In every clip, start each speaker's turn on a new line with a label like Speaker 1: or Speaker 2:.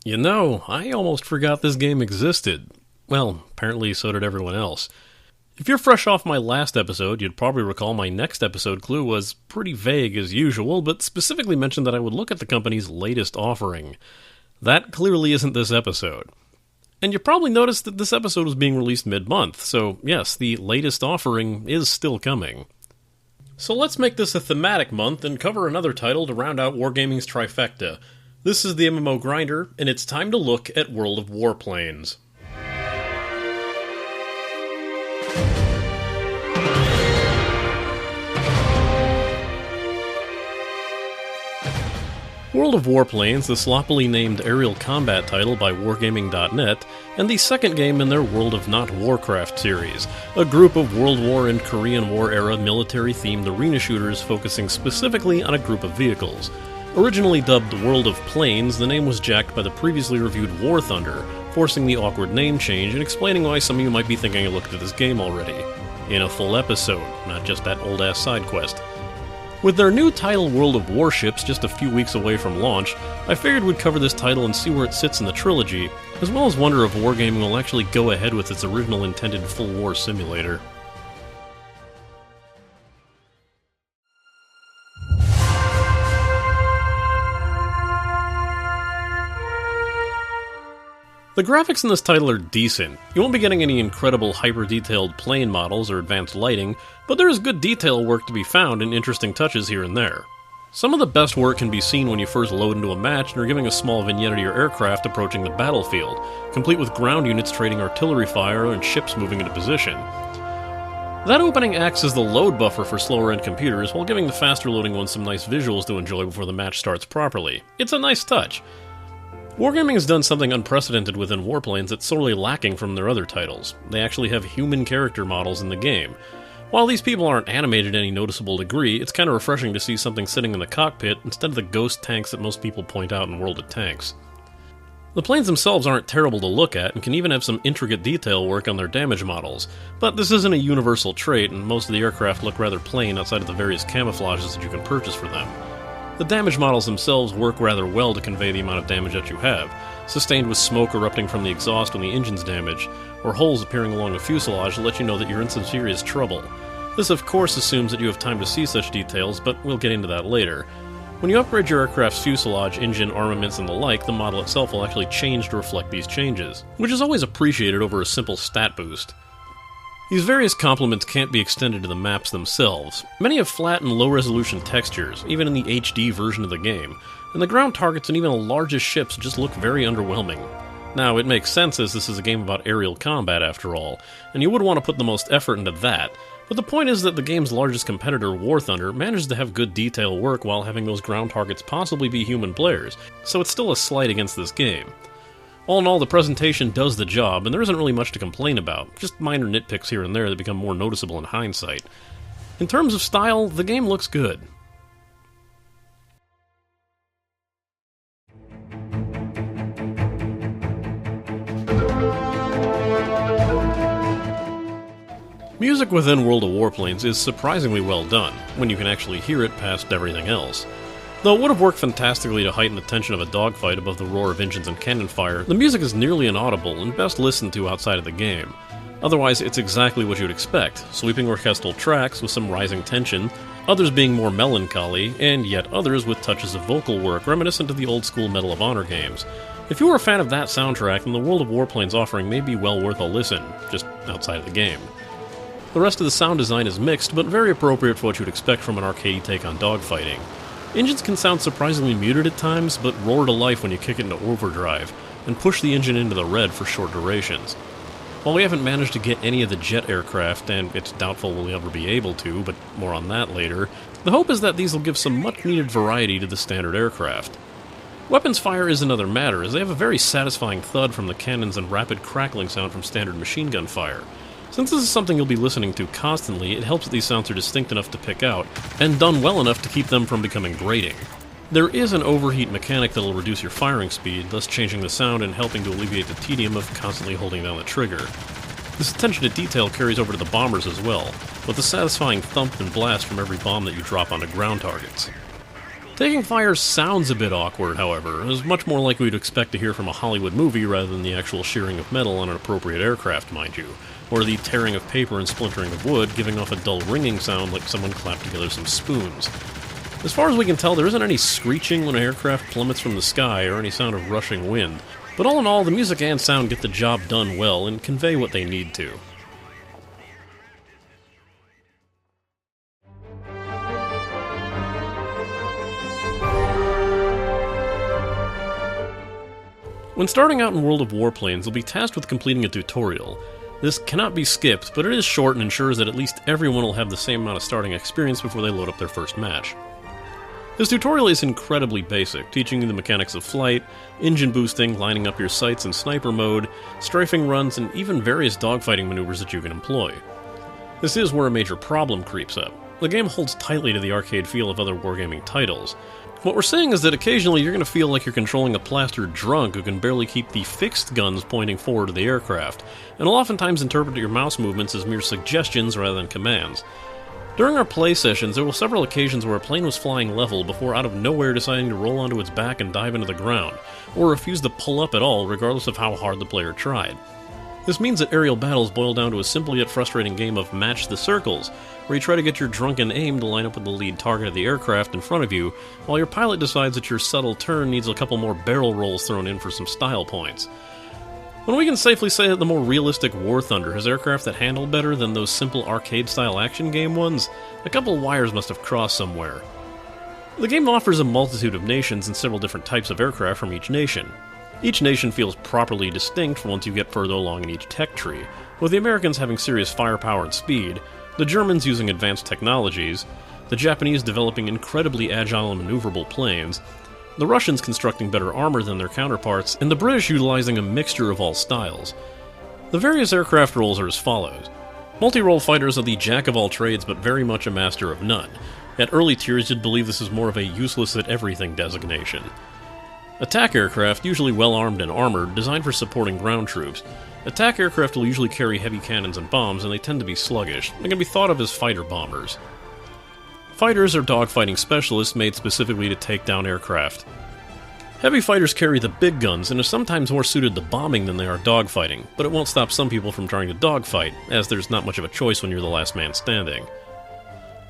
Speaker 1: You know, I almost forgot this game existed. Well, apparently so did everyone else. If you're fresh off my last episode, you'd probably recall my next episode clue was pretty vague as usual, but specifically mentioned that I would look at the company's latest offering. That clearly isn't this episode. And you probably noticed that this episode was being released mid-month, so yes, the latest offering is still coming. So let's make this a thematic month and cover another title to round out Wargaming's trifecta. This is the MMO Grinder, and it's time to look at World of Warplanes. World of Warplanes, the sloppily named aerial combat title by Wargaming.net, and the second game in their World of Not Warcraft series, a group of World War and Korean War-era military-themed arena shooters focusing specifically on a group of vehicles. Originally dubbed World of Planes, the name was jacked by the previously reviewed War Thunder, forcing the awkward name change and explaining why some of you might be thinking I looked at this game already. In a full episode, not just that old-ass side quest. With their new title World of Warships just a few weeks away from launch, I figured we'd cover this title and see where it sits in the trilogy, as well as wonder if Wargaming will actually go ahead with its original intended full war simulator. The graphics in this title are decent. You won't be getting any incredible hyper-detailed plane models or advanced lighting, but there is good detail work to be found and interesting touches here and there. Some of the best work can be seen when you first load into a match and are giving a small vignette of your aircraft approaching the battlefield, complete with ground units trading artillery fire and ships moving into position. That opening acts as the load buffer for slower-end computers while giving the faster-loading ones some nice visuals to enjoy before the match starts properly. It's a nice touch. Wargaming has done something unprecedented within Warplanes that's sorely lacking from their other titles. They actually have human character models in the game. While these people aren't animated to any noticeable degree, it's kind of refreshing to see something sitting in the cockpit instead of the ghost tanks that most people point out in World of Tanks. The planes themselves aren't terrible to look at and can even have some intricate detail work on their damage models, but this isn't a universal trait and most of the aircraft look rather plain outside of the various camouflages that you can purchase for them. The damage models themselves work rather well to convey the amount of damage that you have, sustained with smoke erupting from the exhaust when the engine's damaged, or holes appearing along the fuselage to let you know that you're in some serious trouble. This of course assumes that you have time to see such details, but we'll get into that later. When you upgrade your aircraft's fuselage, engine, armaments, and the like, the model itself will actually change to reflect these changes, which is always appreciated over a simple stat boost. These various complements can't be extended to the maps themselves. Many have flat and low-resolution textures, even in the HD version of the game, and the ground targets and even the largest ships just look very underwhelming. Now, it makes sense as this is a game about aerial combat after all, and you would want to put the most effort into that, but the point is that the game's largest competitor, War Thunder, managed to have good detail work while having those ground targets possibly be human players, so it's still a slight against this game. All in all, the presentation does the job, and there isn't really much to complain about, just minor nitpicks here and there that become more noticeable in hindsight. In terms of style, the game looks good. Music within World of Warplanes is surprisingly well done, when you can actually hear it past everything else. Though it would have worked fantastically to heighten the tension of a dogfight above the roar of engines and cannon fire, the music is nearly inaudible and best listened to outside of the game. Otherwise, it's exactly what you'd expect, sweeping orchestral tracks with some rising tension, others being more melancholy, and yet others with touches of vocal work reminiscent of the old-school Medal of Honor games. If you were a fan of that soundtrack, then the World of Warplanes offering may be well worth a listen, just outside of the game. The rest of the sound design is mixed, but very appropriate for what you'd expect from an arcade take on dogfighting. Engines can sound surprisingly muted at times, but roar to life when you kick it into overdrive, and push the engine into the red for short durations. While we haven't managed to get any of the jet aircraft, and it's doubtful we'll ever be able to, but more on that later, the hope is that these will give some much-needed variety to the standard aircraft. Weapons fire is another matter, as they have a very satisfying thud from the cannons and rapid crackling sound from standard machine gun fire. Since this is something you'll be listening to constantly, it helps that these sounds are distinct enough to pick out, and done well enough to keep them from becoming grating. There is an overheat mechanic that'll reduce your firing speed, thus changing the sound and helping to alleviate the tedium of constantly holding down the trigger. This attention to detail carries over to the bombers as well, with a satisfying thump and blast from every bomb that you drop onto ground targets. Taking fire sounds a bit awkward, however. It is much more like we'd expect to hear from a Hollywood movie rather than the actual shearing of metal on an appropriate aircraft, mind you, or the tearing of paper and splintering of wood, giving off a dull ringing sound like someone clapped together some spoons. As far as we can tell, there isn't any screeching when an aircraft plummets from the sky or any sound of rushing wind, but all in all, the music and sound get the job done well and convey what they need to. When starting out in World of Warplanes, you'll be tasked with completing a tutorial. This cannot be skipped, but it is short and ensures that at least everyone will have the same amount of starting experience before they load up their first match. This tutorial is incredibly basic, teaching you the mechanics of flight, engine boosting, lining up your sights in sniper mode, strafing runs, and even various dogfighting maneuvers that you can employ. This is where a major problem creeps up. The game holds tightly to the arcade feel of other wargaming titles. What we're saying is that occasionally you're going to feel like you're controlling a plastered drunk who can barely keep the fixed guns pointing forward to the aircraft, and will oftentimes interpret your mouse movements as mere suggestions rather than commands. During our play sessions, there were several occasions where a plane was flying level before out of nowhere deciding to roll onto its back and dive into the ground, or refused to pull up at all regardless of how hard the player tried. This means that aerial battles boil down to a simple yet frustrating game of match the circles, where you try to get your drunken aim to line up with the lead target of the aircraft in front of you, while your pilot decides that your subtle turn needs a couple more barrel rolls thrown in for some style points. When we can safely say that the more realistic War Thunder has aircraft that handle better than those simple arcade-style action game ones, a couple wires must have crossed somewhere. The game offers a multitude of nations and several different types of aircraft from each nation. Each nation feels properly distinct once you get further along in each tech tree, with the Americans having serious firepower and speed, the Germans using advanced technologies, the Japanese developing incredibly agile and maneuverable planes, the Russians constructing better armor than their counterparts, and the British utilizing a mixture of all styles. The various aircraft roles are as follows. Multi-role fighters are the jack-of-all-trades but very much a master of none. At early tiers you'd believe this is more of a useless-at-everything designation. Attack aircraft, usually well-armed and armored, designed for supporting ground troops. Attack aircraft will usually carry heavy cannons and bombs, and they tend to be sluggish. They can be thought of as fighter bombers. Fighters are dogfighting specialists made specifically to take down aircraft. Heavy fighters carry the big guns and are sometimes more suited to bombing than they are dogfighting, but it won't stop some people from trying to dogfight, as there's not much of a choice when you're the last man standing.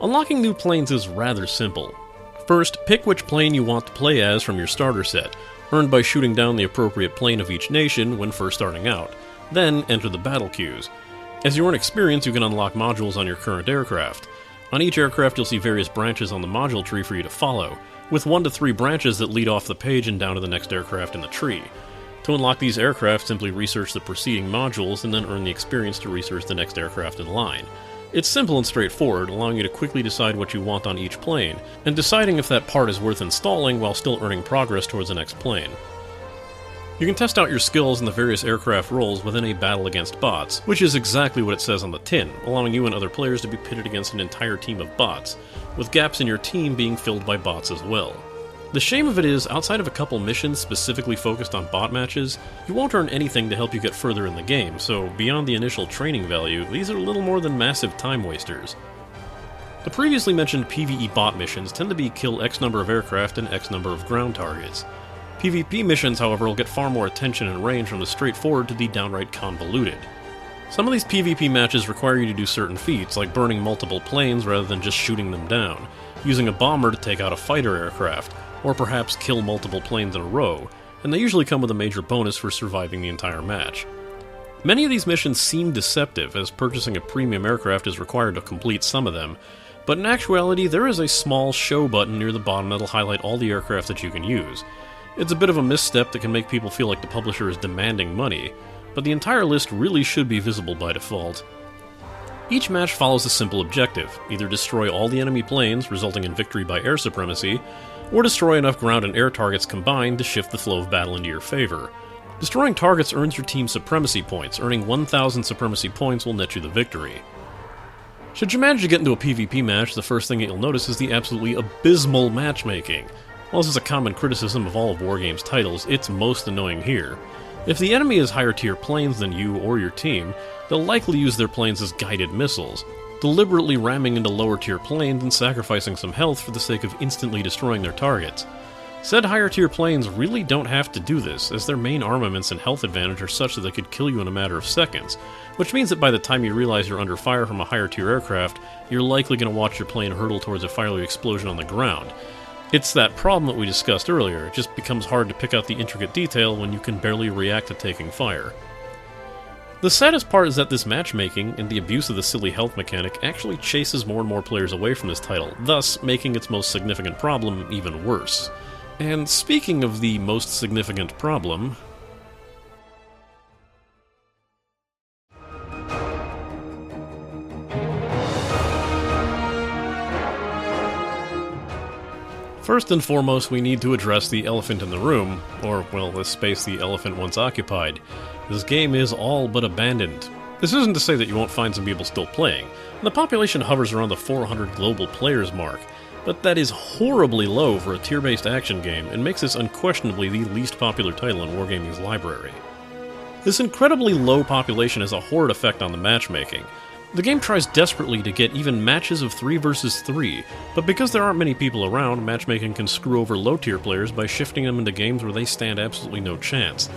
Speaker 1: Unlocking new planes is rather simple. First, pick which plane you want to play as from your starter set, earned by shooting down the appropriate plane of each nation when first starting out. Then, enter the battle queues. As you earn experience, you can unlock modules on your current aircraft. On each aircraft, you'll see various branches on the module tree for you to follow, with 1 to 3 branches that lead off the page and down to the next aircraft in the tree. To unlock these aircraft, simply research the preceding modules and then earn the experience to research the next aircraft in line. It's simple and straightforward, allowing you to quickly decide what you want on each plane, and deciding if that part is worth installing while still earning progress towards the next plane. You can test out your skills in the various aircraft roles within a battle against bots, which is exactly what it says on the tin, allowing you and other players to be pitted against an entire team of bots, with gaps in your team being filled by bots as well. The shame of it is, outside of a couple missions specifically focused on bot matches, you won't earn anything to help you get further in the game, so beyond the initial training value, these are little more than massive time wasters. The previously mentioned PvE bot missions tend to be kill X number of aircraft and X number of ground targets. PvP missions, however, will get far more attention and range from the straightforward to the downright convoluted. Some of these PvP matches require you to do certain feats, like burning multiple planes rather than just shooting them down, using a bomber to take out a fighter aircraft, or perhaps kill multiple planes in a row, and they usually come with a major bonus for surviving the entire match. Many of these missions seem deceptive, as purchasing a premium aircraft is required to complete some of them, but in actuality there is a small show button near the bottom that'll highlight all the aircraft that you can use. It's a bit of a misstep that can make people feel like the publisher is demanding money, but the entire list really should be visible by default. Each match follows a simple objective: either destroy all the enemy planes, resulting in victory by air supremacy, or destroy enough ground and air targets combined to shift the flow of battle into your favor. Destroying targets earns your team supremacy points. Earning 1,000 supremacy points will net you the victory. Should you manage to get into a PvP match, the first thing that you'll notice is the absolutely abysmal matchmaking. While this is a common criticism of all of Wargame's titles, it's most annoying here. If the enemy has higher tier planes than you or your team, they'll likely use their planes as guided missiles. deliberately ramming into lower tier planes and sacrificing some health for the sake of instantly destroying their targets. Said higher tier planes really don't have to do this, as their main armaments and health advantage are such that they could kill you in a matter of seconds, which means that by the time you realize you're under fire from a higher tier aircraft, you're likely going to watch your plane hurtle towards a fiery explosion on the ground. It's that problem that we discussed earlier, it just becomes hard to pick out the intricate detail when you can barely react to taking fire. The saddest part is that this matchmaking and the abuse of the silly health mechanic actually chases more and more players away from this title, thus making its most significant problem even worse. And speaking of the most significant problem... First and foremost, we need to address the elephant in the room, or, well, the space the elephant once occupied. This game is all but abandoned. This isn't to say that you won't find some people still playing. The population hovers around the 400 global players mark, but that is horribly low for a tier-based action game and makes this unquestionably the least popular title in Wargaming's library. This incredibly low population has a horrid effect on the matchmaking. The game tries desperately to get even matches of 3 versus 3, but because there aren't many people around, matchmaking can screw over low-tier players by shifting them into games where they stand absolutely no chance.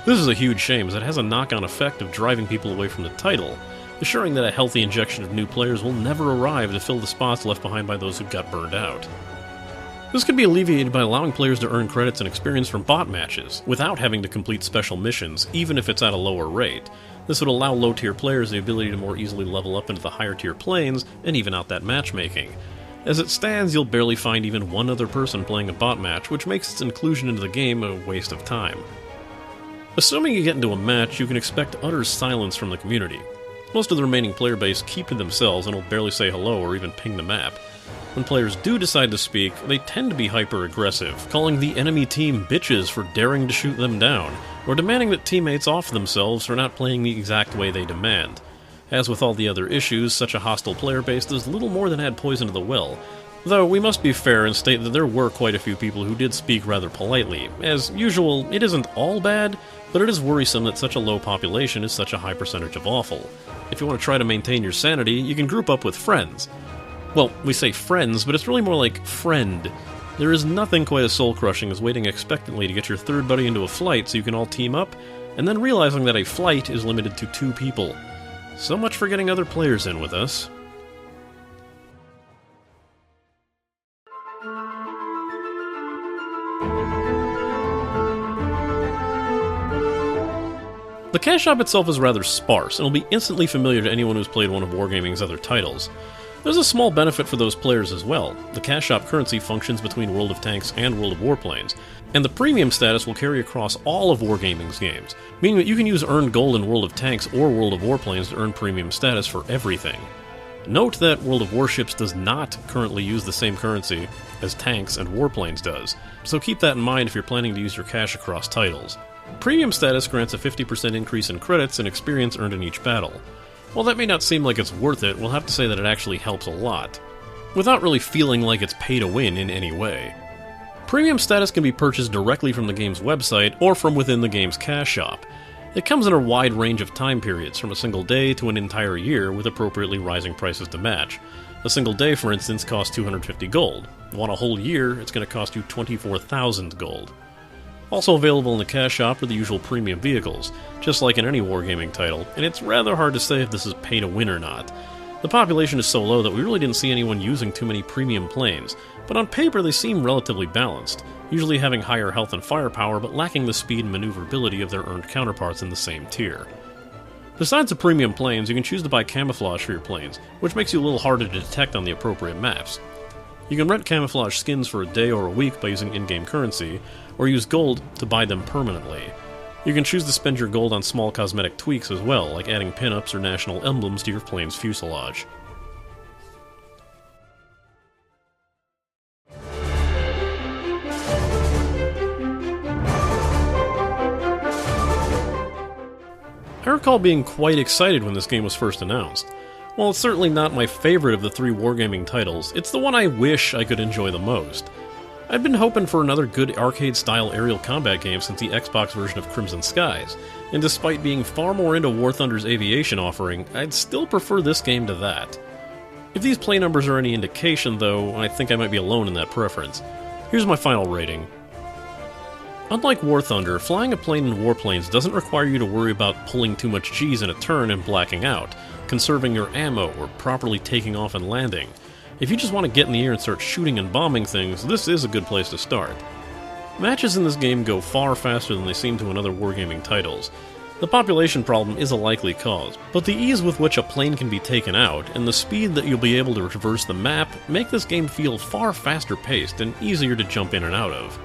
Speaker 1: This is a huge shame, as it has a knock-on effect of driving people away from the title, assuring that a healthy injection of new players will never arrive to fill the spots left behind by those who got burned out. This could be alleviated by allowing players to earn credits and experience from bot matches, without having to complete special missions, even if it's at a lower rate. This would allow low-tier players the ability to more easily level up into the higher-tier planes and even out that matchmaking. As it stands, you'll barely find even one other person playing a bot match, which makes its inclusion into the game a waste of time. Assuming you get into a match, you can expect utter silence from the community. Most of the remaining player base keep to themselves and will barely say hello or even ping the map. When players do decide to speak, they tend to be hyper-aggressive, calling the enemy team bitches for daring to shoot them down, or demanding that teammates off themselves for not playing the exact way they demand. As with all the other issues, such a hostile player base does little more than add poison to the well, though we must be fair and state that there were quite a few people who did speak rather politely. As usual, it isn't all bad, but it is worrisome that such a low population is such a high percentage of awful. If you want to try to maintain your sanity, you can group up with friends. Well, we say friends, but it's really more like friend. There is nothing quite as soul-crushing as waiting expectantly to get your third buddy into a flight so you can all team up, and then realizing that a flight is limited to 2 people. So much for getting other players in with us. The cash shop itself is rather sparse, and will be instantly familiar to anyone who's played one of Wargaming's other titles. There's a small benefit for those players as well. The cash shop currency functions between World of Tanks and World of Warplanes, and the premium status will carry across all of Wargaming's games, meaning that you can use earned gold in World of Tanks or World of Warplanes to earn premium status for everything. Note that World of Warships does not currently use the same currency as Tanks and Warplanes does, so keep that in mind if you're planning to use your cash across titles. Premium status grants a 50% increase in credits and experience earned in each battle. While that may not seem like it's worth it, we'll have to say that it actually helps a lot, without really feeling like it's pay to win in any way. Premium status can be purchased directly from the game's website or from within the game's cash shop. It comes in a wide range of time periods, from a single day to an entire year, with appropriately rising prices to match. A single day, for instance, costs 250 gold. Want a whole year, it's going to cost you 24,000 gold. Also available in the cash shop are the usual premium vehicles, just like in any Wargaming title, and it's rather hard to say if this is pay to win or not. The population is so low that we really didn't see anyone using too many premium planes, but on paper they seem relatively balanced, usually having higher health and firepower but lacking the speed and maneuverability of their earned counterparts in the same tier. Besides the premium planes, you can choose to buy camouflage for your planes, which makes you a little harder to detect on the appropriate maps. You can rent camouflage skins for a day or a week by using in-game currency, or use gold to buy them permanently. You can choose to spend your gold on small cosmetic tweaks as well, like adding pinups or national emblems to your plane's fuselage. I recall being quite excited when this game was first announced. While it's certainly not my favorite of the 3 Wargaming titles, it's the one I wish I could enjoy the most. I'd been hoping for another good arcade-style aerial combat game since the Xbox version of Crimson Skies, and despite being far more into War Thunder's aviation offering, I'd still prefer this game to that. If these play numbers are any indication, though, I think I might be alone in that preference. Here's my final rating. Unlike War Thunder, flying a plane in Warplanes doesn't require you to worry about pulling too much G's in a turn and blacking out, conserving your ammo, or properly taking off and landing. If you just want to get in the air and start shooting and bombing things, this is a good place to start. Matches in this game go far faster than they seem to in other wargaming titles. The population problem is a likely cause, but the ease with which a plane can be taken out, and the speed that you'll be able to traverse the map, make this game feel far faster paced and easier to jump in and out of.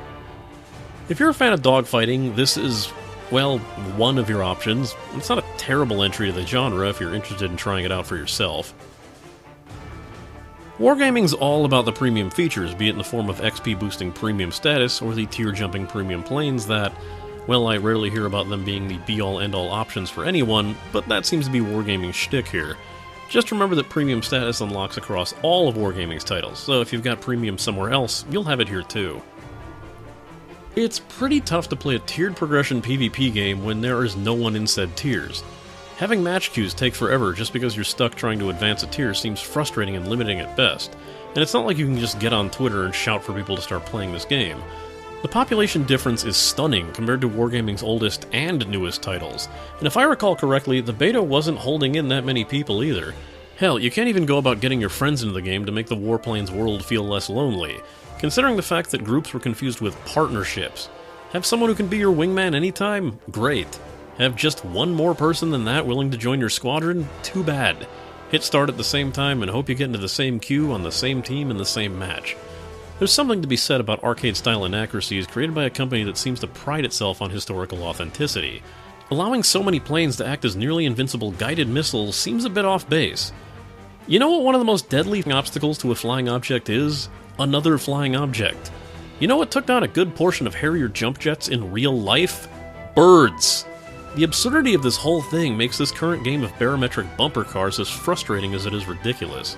Speaker 1: If you're a fan of dogfighting, this is, well, one of your options. It's not a terrible entry to the genre if you're interested in trying it out for yourself. Wargaming's all about the premium features, be it in the form of XP boosting premium status or the tier jumping premium planes that, well, I rarely hear about them being the be-all end-all options for anyone, but that seems to be Wargaming's shtick here. Just remember that premium status unlocks across all of Wargaming's titles, so if you've got premium somewhere else, you'll have it here too. It's pretty tough to play a tiered progression PvP game when there is no one in said tiers. Having match queues take forever just because you're stuck trying to advance a tier seems frustrating and limiting at best, and it's not like you can just get on Twitter and shout for people to start playing this game. The population difference is stunning compared to Wargaming's oldest and newest titles, and if I recall correctly, the beta wasn't holding in that many people either. Hell, you can't even go about getting your friends into the game to make the Warplanes world feel less lonely, considering the fact that groups were confused with partnerships. Have someone who can be your wingman anytime? Great. Have just one more person than that willing to join your squadron? Too bad. Hit start at the same time and hope you get into the same queue on the same team in the same match. There's something to be said about arcade-style inaccuracies created by a company that seems to pride itself on historical authenticity. Allowing so many planes to act as nearly invincible guided missiles seems a bit off base. You know what one of the most deadly obstacles to a flying object is? Another flying object. You know what took down a good portion of Harrier jump jets in real life? Birds! The absurdity of this whole thing makes this current game of barometric bumper cars as frustrating as it is ridiculous.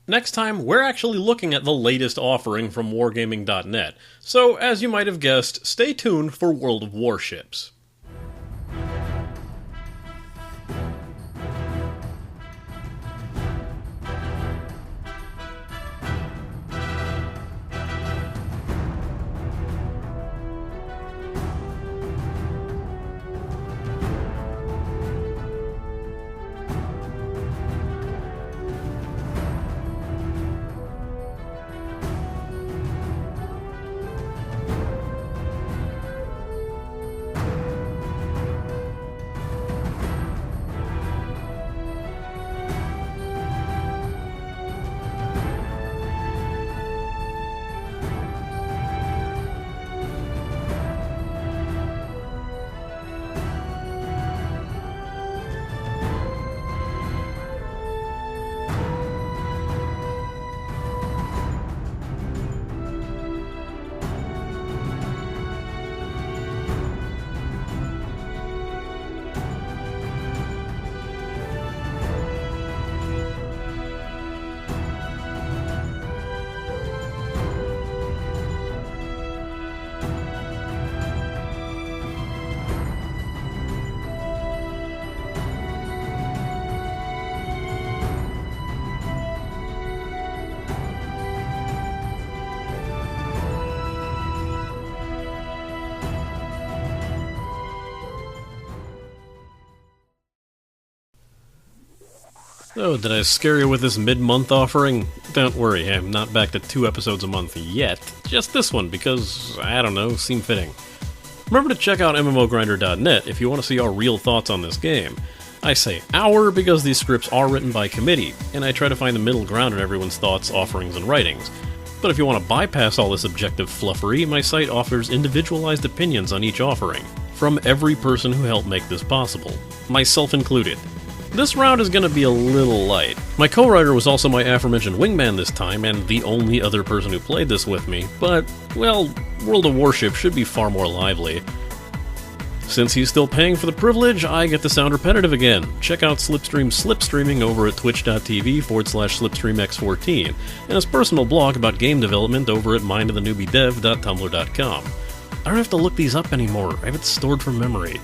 Speaker 1: Next time, we're actually looking at the latest offering from Wargaming.net, so as you might have guessed, stay tuned for World of Warships. Oh, did I scare you with this mid-month offering? Don't worry, I'm not back to 2 episodes a month yet. Just this one, because, I don't know, seemed fitting. Remember to check out MMOGrinder.net if you want to see our real thoughts on this game. I say our because these scripts are written by committee, and I try to find the middle ground in everyone's thoughts, offerings, and writings. But if you want to bypass all this objective fluffery, my site offers individualized opinions on each offering, from every person who helped make this possible, myself included. This round is going to be a little light. My co-writer was also my aforementioned wingman this time, and the only other person who played this with me, but, well, World of Warships should be far more lively. Since he's still paying for the privilege, I get to sound repetitive again. Check out Slipstream's slipstreaming over at twitch.tv/slipstreamx14, and his personal blog about game development over at mindofthenewbiedev.tumblr.com. I don't have to look these up anymore, I have it stored from memory.